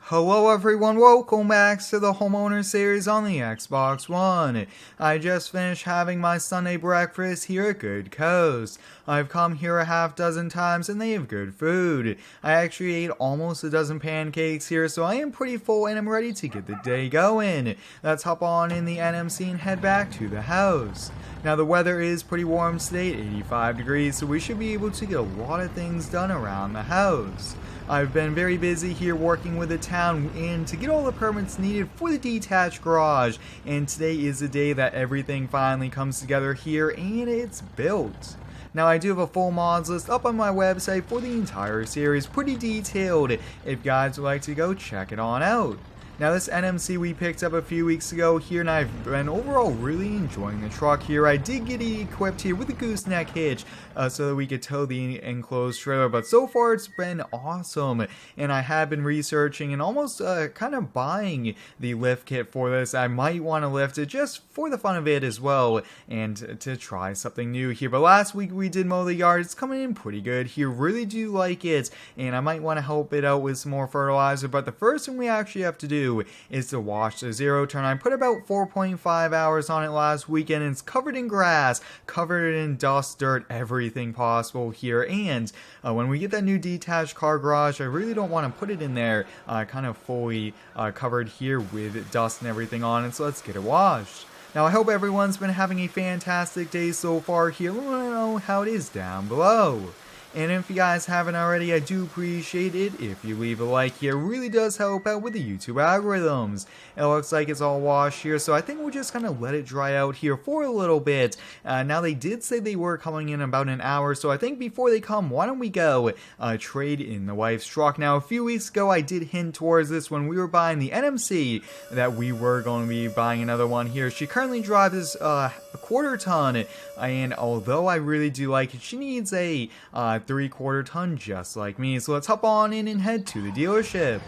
Hello everyone, welcome back to the Homeowner series on the Xbox One. I just finished having my Sunday breakfast here at Good Coast. I've come here a half dozen times and they have good food. I actually ate almost a dozen pancakes here, so I am pretty full and I'm ready to get the day going. Let's hop on in the NMC and head back to the house. Now the weather is pretty warm today, 85 degrees, so we should be able to get a lot of things done around the house. I've been very busy here working with the town and to get all the permits needed for the detached garage, and today is the day that everything finally comes together here and it's built. Now I do have a full mods list up on my website for the entire series, pretty detailed, if guys would like to go check it on out. Now this NMC we picked up a few weeks ago here, and I've been overall really enjoying the truck here. I did get it equipped here with a gooseneck hitch so that we could tow the enclosed trailer, but so far it's been awesome. And I have been researching and almost kind of buying the lift kit for this. I might want to lift it just for the fun of it as well and to try something new here. But last week we did mow the yard. It's coming in pretty good here. Really do like it, and I might want to help it out with some more fertilizer. But the first thing we actually have to do is to wash the zero turn. I put about 4.5 hours on it last weekend, and it's covered in grass, covered in dust, dirt, everything possible here. And when we get that new detached car garage, I really don't want to put it in there kind of fully covered here with dust and everything on it, so let's get it washed. Now I hope everyone's been having a fantastic day so far here. Let me know how it is down below. And if you guys haven't already, I do appreciate it if you leave a like here. It really does help out with the YouTube algorithms. It looks like it's all washed here, so I think we'll just kind of let it dry out here for a little bit. Now they did say they were coming in about an hour, so I think before they come, why don't we go trade in the wife's truck. Now a few weeks ago I did hint towards this when we were buying the NMC that we were going to be buying another one here. She currently drives a quarter ton, and although I really do like it, she needs a 3/4 ton just like me. So let's hop on in and head to the dealership.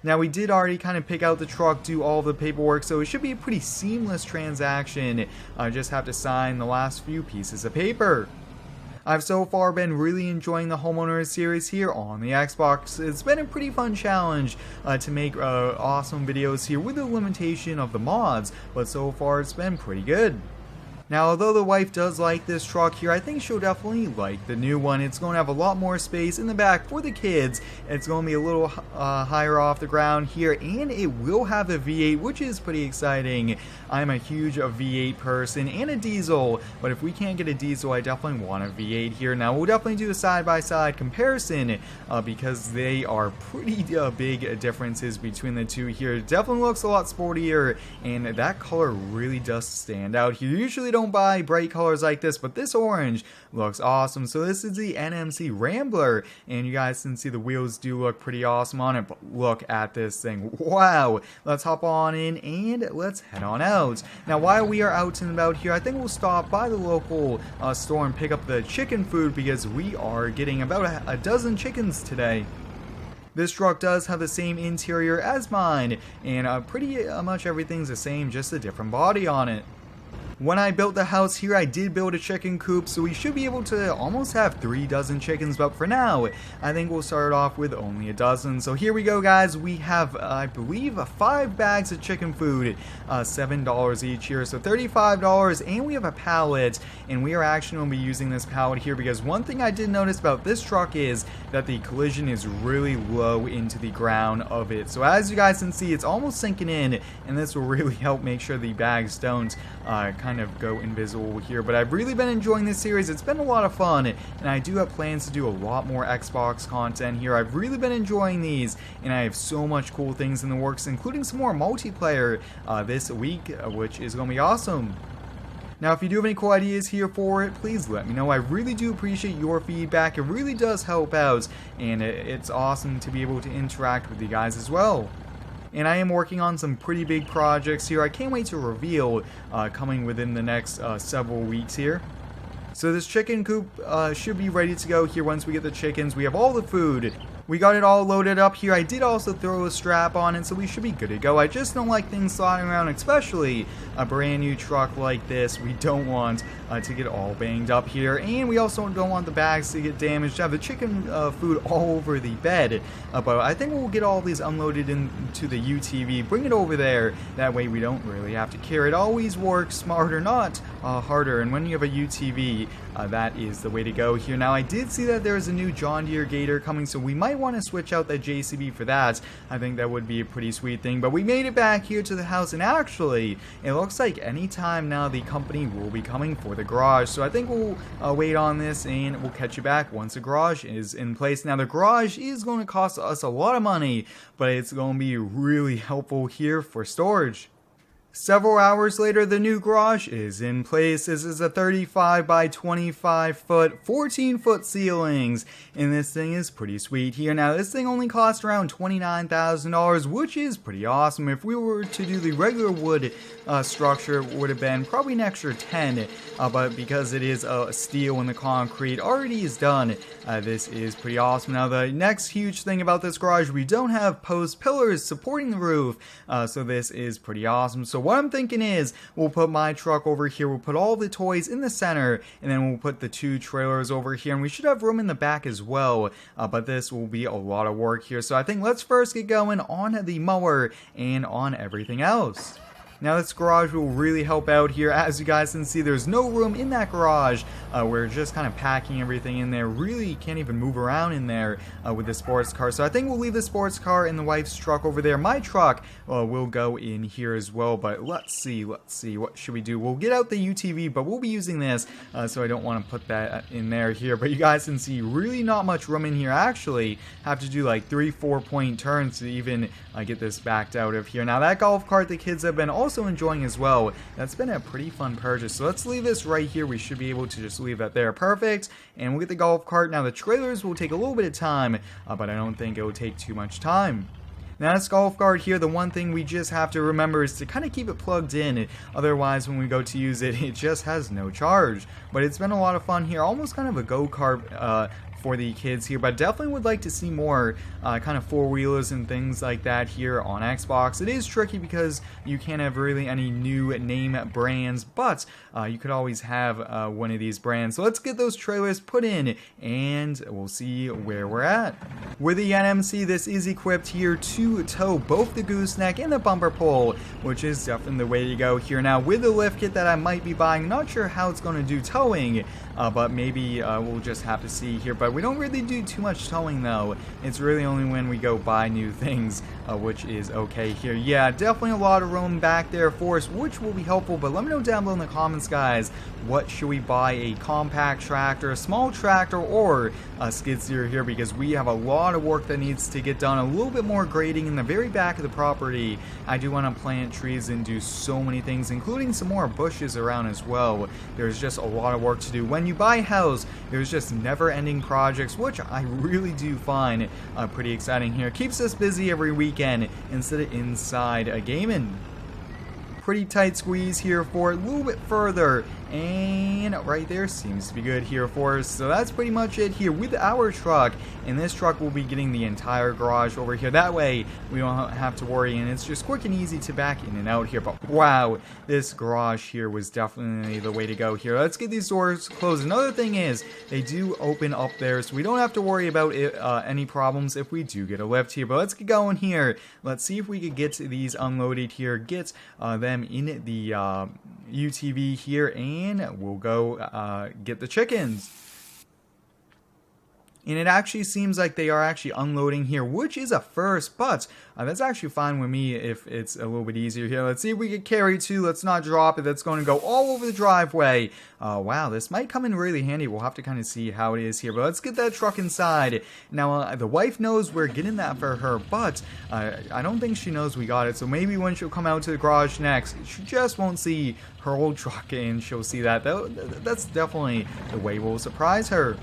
Now we did already kind of pick out the truck, do all the paperwork, so it should be a pretty seamless transaction. I just have to sign the last few pieces of paper. I've so far been really enjoying the Homeowner series here on the Xbox. It's been a pretty fun challenge to make awesome videos here with the limitation of the mods, but so far it's been pretty good. Now, although the wife does like this truck here, I think she'll definitely like the new one. It's going to have a lot more space in the back for the kids. It's going to be a little higher off the ground here, and it will have a V8, which is pretty exciting. I'm a huge V8 person and a diesel, but if we can't get a diesel, I definitely want a V8 here. Now, we'll definitely do a side-by-side comparison because they are pretty big differences between the two here. It definitely looks a lot sportier, and that color really does stand out here. You usually don't buy bright colors like this, but this orange looks awesome. So this is the NMC Rambler, and you guys can see the wheels do look pretty awesome on it, but look at this thing. Wow. Let's hop on in and let's head on out. Now while we are out and about here, I think we'll stop by the local store and pick up the chicken food because we are getting about a dozen chickens today. This truck does have the same interior as mine, and pretty much everything's the same, just a different body on it. When I built the house here, I did build a chicken coop, so we should be able to almost have 3 dozen chickens, but for now, I think we'll start off with only a dozen. So here we go, guys. We have, I believe, 5 bags of chicken food, $7 each here, so $35, and we have a pallet, and we are actually going to be using this pallet here because one thing I did notice about this truck is that the collision is really low into the ground of it. So as you guys can see, it's almost sinking in, and this will really help make sure the bags don't kind of go invisible here. But I've really been enjoying this series. It's been a lot of fun, and I do have plans to do a lot more Xbox content here. I've really been enjoying these, and I have so much cool things in the works, including some more multiplayer this week, which is going to be awesome. Now, if you do have any cool ideas here for it, please let me know. I really do appreciate your feedback. It really does help out, and it's awesome to be able to interact with you guys as well. And I am working on some pretty big projects here. I can't wait to reveal coming within the next several weeks here. So this chicken coop should be ready to go here once we get the chickens. We have all the food. We got it all loaded up here. I did also throw a strap on it, so we should be good to go. I just don't like things sliding around, especially a brand new truck like this. We don't want to get all banged up here, and we also don't want the bags to get damaged, have the chicken food all over the bed. But I think we'll get all these unloaded into the UTV, bring it over there. That way we don't really have to carry it. Always work smarter, not harder. And when you have a UTV, that is the way to go here. Now, I did see that there's a new John Deere Gator coming, so we might want to switch out that JCB for that. I think that would be a pretty sweet thing. But we made it back here to the house, and actually, it looks like any time now the company will be coming for the garage. So I think we'll wait on this, and we'll catch you back once the garage is in place. Now, the garage is going to cost us a lot of money, but it's going to be really helpful here for storage. Several hours later, the new garage is in place. This is a 35 by 25 foot, 14 foot ceilings, and this thing is pretty sweet here. Now, this thing only cost around $29,000, which is pretty awesome. If we were to do the regular wood structure, it would have been probably an extra 10, but because it is steel and the concrete already is done, this is pretty awesome. Now, the next huge thing about this garage, we don't have post pillars supporting the roof, so this is pretty awesome. So what I'm thinking is, we'll put my truck over here, we'll put all the toys in the center, and then we'll put the 2 trailers over here, and we should have room in the back as well, but this will be a lot of work here. So I think let's first get going on the mower and on everything else. Now, this garage will really help out here. As you guys can see, there's no room in that garage. We're just kind of packing everything in there. Really can't even move around in there with the sports car. So I think we'll leave the sports car and the wife's truck over there. My truck will go in here as well. But let's see. What should we do? We'll get out the UTV, but we'll be using this. So I don't want to put that in there here. But you guys can see really not much room in here. I actually have to do like 3-4 point turns to even get this backed out of here. Now, that golf cart the kids have been also enjoying as well. That's been a pretty fun purchase. So let's leave this right here. We should be able to just leave that there. Perfect. And we'll get the golf cart. Now, the trailers will take a little bit of time, but I don't think it will take too much time. Now, this golf cart here, the one thing we just have to remember is to kind of keep it plugged in. Otherwise, when we go to use it, it just has no charge. But it's been a lot of fun here. Almost kind of a go-kart for the kids here, but definitely would like to see more kind of 4-wheelers and things like that here on Xbox. It is tricky because you can't have really any new name brands, but you could always have one of these brands. So let's get those trailers put in, and we'll see where we're at. With the NMC, this is equipped here to tow both the gooseneck and the bumper pole, which is definitely the way to go here. Now, with the lift kit that I might be buying, not sure how it's going to do towing, but maybe we'll just have to see here. But we don't really do too much towing though. It's really only when we go buy new things, which is okay here. Yeah, definitely a lot of room back there for us, which will be helpful. But let me know down below in the comments, guys, what should we buy? A compact tractor, a small tractor, or a skid steer here? Because we have a lot of work that needs to get done. A little bit more grading in the very back of the property. I do want to plant trees and do so many things, including some more bushes around as well. There's just a lot of work to do. When you buy a house, there's just never-ending projects, which I really do find pretty exciting here. Keeps us busy every weekend instead of inside gaming. Pretty tight squeeze here for a little bit further, and right there seems to be good here for us. So that's pretty much it here with our truck, and this truck will be getting the entire garage over here. That way we don't have to worry, and it's just quick and easy to back in and out here. But wow, this garage here was definitely the way to go here. Let's get these doors closed. Another thing is they do open up there, so we don't have to worry about any problems if we do get a lift here. But let's get going here. Let's see if we could get these unloaded here, get them in the UTV here, and we'll go get the chickens. And it actually seems like they are actually unloading here, which is a first, but that's actually fine with me if it's a little bit easier here. Let's see if we can carry 2. Let's not drop it. That's going to go all over the driveway. Wow, this might come in really handy. We'll have to kind of see how it is here, but let's get that truck inside. Now, the wife knows we're getting that for her, but I don't think she knows we got it, so maybe when she'll come out to the garage next, she just won't see her old truck, and she'll see that. That's definitely the way we'll surprise her.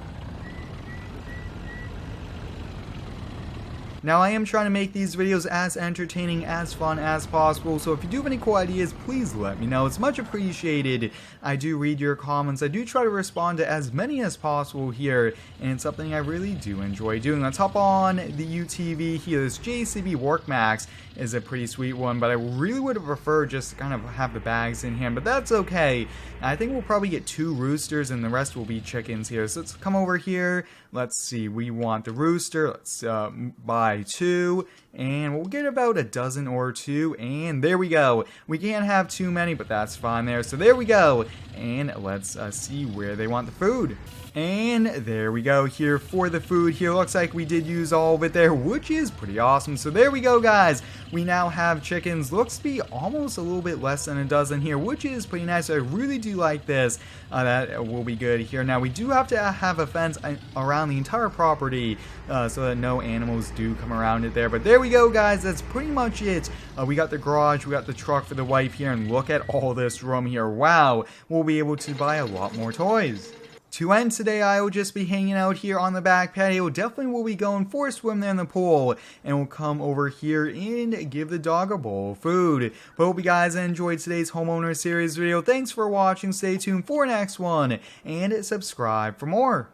Now, I am trying to make these videos as entertaining, as fun as possible, so if you do have any cool ideas, please let me know. It's much appreciated. I do read your comments. I do try to respond to as many as possible here, and it's something I really do enjoy doing. Let's hop on the UTV here. This JCB Workmax is a pretty sweet one, but I really would have preferred just to kind of have the bags in hand, but that's okay. I think we'll probably get 2 roosters, and the rest will be chickens here. So let's come over here. Let's see. We want the rooster. Let's buy 2, and we'll get about a dozen or 2, and there we go. We can't have too many, but that's fine there. So there we go, and let's see where they want the food. And there we go here for the food here. Looks like we did use all of it there, which is pretty awesome. So there we go, guys. We now have chickens. Looks to be almost a little bit less than a dozen here, which is pretty nice. I really do like this. That will be good here. Now, we do have to have a fence around the entire property so that no animals do come around it there. But there we go, guys. That's pretty much it. We got the garage. We got the truck for the wife here. And look at all this room here. Wow. We'll be able to buy a lot more toys. To end today, I will just be hanging out here on the back patio. Definitely will be going for a swim there in the pool. And we'll come over here and give the dog a bowl of food. But hope you guys enjoyed today's Homeowner series video. Thanks for watching. Stay tuned for next one. And subscribe for more.